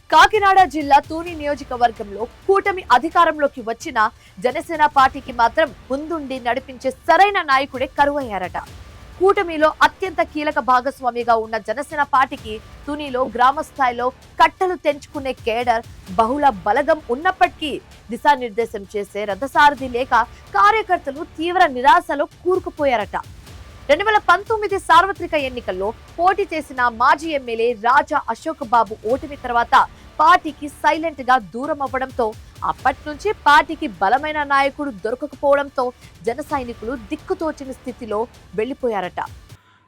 కాకినాడ జిల్లా తూని నియోజకవర్గంలో కూటమి అధికారంలోకి వచ్చిన జనసేన పార్టీకి మాత్రం ముందుండి నడిపించే సరైన నాయకుడే కరువయ్యారట. కూటమిలో అత్యంత కీలక భాగస్వామిగా ఉన్న జనసేన పార్టీకి తునిలో గ్రామ స్థాయిలో కట్టలు తెంచుకునే కేడర్ బహుళ బలగం ఉన్నప్పటికీ దిశానిర్దేశం చేసే రథసారథి లేక కార్యకర్తలు తీవ్ర నిరాశలో కూరుకుపోయారట. 2019 సార్వత్రిక ఎన్నికల్లో పోటీ చేసిన మాజీ ఎమ్మెల్యే రాజా అశోక్ బాబు ఓటమి తర్వాత పార్టీకి సైలెంట్ గా దూరం అవ్వడంతో అప్పటి నుంచి పార్టీకి బలమైన నాయకుడు దొరకకపోవడంతో జన సైనికులు దిక్కుతోచని స్థితిలో వెళ్లిపోయారట.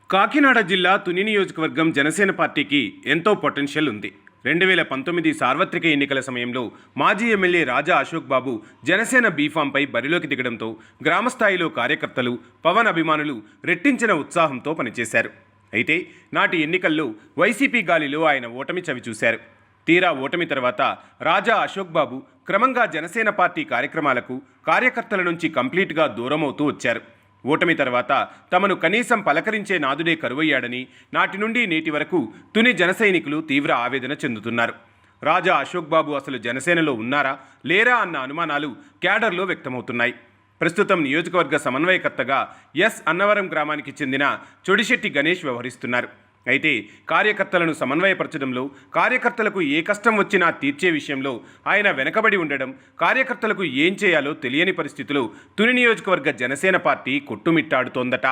కాకినాడ జిల్లా తుని నియోజకవర్గం జనసేన పార్టీకి ఎంతో పొటెన్షియల్ ఉంది. 2019 సార్వత్రిక ఎన్నికల సమయంలో మాజీ ఎమ్మెల్యే రాజా అశోక్ బాబు జనసేన బీఫాంపై బరిలోకి దిగడంతో గ్రామస్థాయిలో కార్యకర్తలు, పవన్ అభిమానులు రెట్టించిన ఉత్సాహంతో పనిచేశారు. అయితే నాటి ఎన్నికల్లో వైసీపీ గాలిలో ఆయన ఓటమి చవిచూశారు. తీరా ఓటమి తర్వాత రాజా అశోక్ బాబు క్రమంగా జనసేన పార్టీ కార్యక్రమాలకు కార్యకర్తల నుంచి కంప్లీట్గా దూరమవుతూ వచ్చారు. ఓటమి తర్వాత తమను కనీసం పలకరించే నాదుడే కరువయ్యాడని నాటి నుండి నేటి వరకు తుని జనసైనికులు తీవ్ర ఆవేదన చెందుతున్నారు. రాజా అశోక్ బాబు అసలు జనసేనలో ఉన్నారా లేరా అన్న అనుమానాలు క్యాడర్లో వ్యక్తమవుతున్నాయి. ప్రస్తుతం నియోజకవర్గ సమన్వయకర్తగా ఎస్ అన్నవరం గ్రామానికి చెందిన చొడిశెట్టి గణేష్ వ్యవహరిస్తున్నారు. అయితే కార్యకర్తలను సమన్వయపరచడంలో, కార్యకర్తలకు ఏ కష్టం వచ్చినా తీర్చే విషయంలో ఆయన వెనకబడి ఉండడం, కార్యకర్తలకు ఏం చేయాలో తెలియని పరిస్థితిలో తుని నియోజకవర్గ జనసేన పార్టీ కొట్టుమిట్టాడుతోందట.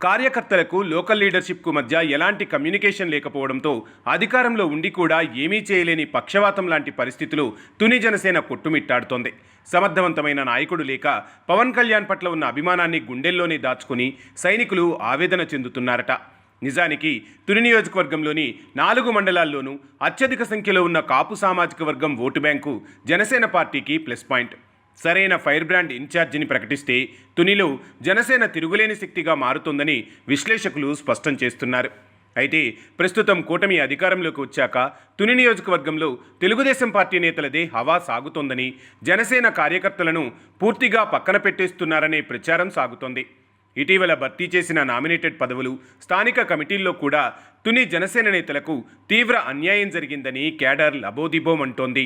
కార్యకర్తలకు లోకల్ లీడర్షిప్కు మధ్య ఎలాంటి కమ్యూనికేషన్ లేకపోవడంతో అధికారంలో ఉండి కూడా ఏమీ చేయలేని పక్షవాతం లాంటి పరిస్థితులు తుని జనసేన కొట్టుమిట్టాడుతోంది. సమర్థవంతమైన నాయకుడు లేక పవన్ కళ్యాణ్ పట్ల ఉన్న అభిమానాన్ని గుండెల్లోనే దాచుకుని సైనికులు ఆవేదన చెందుతున్నారట. నిజానికి తుని నియోజకవర్గంలోని 4 మండలాల్లోనూ అత్యధిక సంఖ్యలో ఉన్న కాపు సామాజిక వర్గం ఓటు బ్యాంకు జనసేన పార్టీకి ప్లస్ పాయింట్. సరైన ఫైర్ బ్రాండ్ ఇన్ఛార్జిని ప్రకటిస్తే తునిలో జనసేన తిరుగులేని శక్తిగా మారుతుందని విశ్లేషకులు స్పష్టం చేస్తున్నారు. అయితే ప్రస్తుతం కూటమి అధికారంలోకి వచ్చాక తుని నియోజకవర్గంలో తెలుగుదేశం పార్టీ నేతలదే హవా సాగుతోందని, జనసేన కార్యకర్తలను పూర్తిగా పక్కన పెట్టేస్తున్నారనే ప్రచారం సాగుతోంది. ఇటీవల భర్తీ చేసిన నామినేటెడ్ పదవులు, స్థానిక కమిటీల్లో కూడా తుని జనసేన నేతలకు తీవ్ర అన్యాయం జరిగిందని క్యాడర్ లబోదిబోమంటోంది.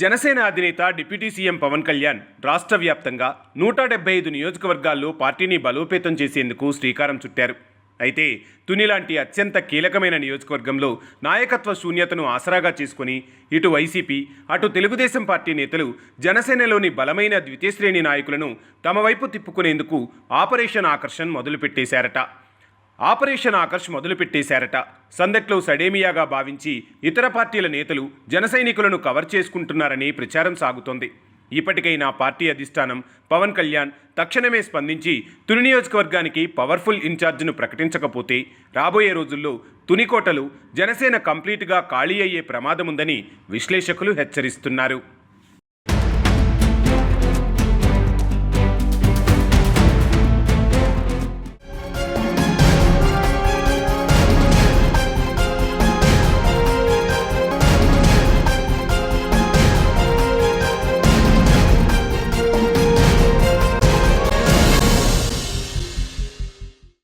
జనసేన అధినేత డిప్యూటీ సీఎం పవన్ కళ్యాణ్ రాష్ట్ర వ్యాప్తంగా 175 నియోజకవర్గాల్లో పార్టీని బలోపేతం చేసేందుకు శ్రీకారం చుట్టారు. అయితే తుని లాంటి అత్యంత కీలకమైన నియోజకవర్గంలో నాయకత్వ శూన్యతను ఆసరాగా చేసుకుని ఇటు వైసీపీ, అటు తెలుగుదేశం పార్టీ నేతలు జనసేనలోని బలమైన ద్వితీయ శ్రేణి నాయకులను తమ వైపు తిప్పుకునేందుకు ఆపరేషన్ ఆకర్ష్ మొదలుపెట్టేశారట. సందట్లో సడేమియాగా భావించి ఇతర పార్టీల నేతలు జనసైనికులను కవర్ చేసుకుంటున్నారని ప్రచారం సాగుతోంది. ఇప్పటికైనా పార్టీ అధిష్టానం పవన్ కళ్యాణ్ తక్షణమే స్పందించి తుని నియోజకవర్గానికి పవర్ఫుల్ ఇన్ఛార్జ్ను ప్రకటించకపోతే రాబోయే రోజుల్లో తునికోటలు జనసేన కంప్లీట్గా ఖాళీ అయ్యే ప్రమాదముందని విశ్లేషకులు హెచ్చరిస్తున్నారు.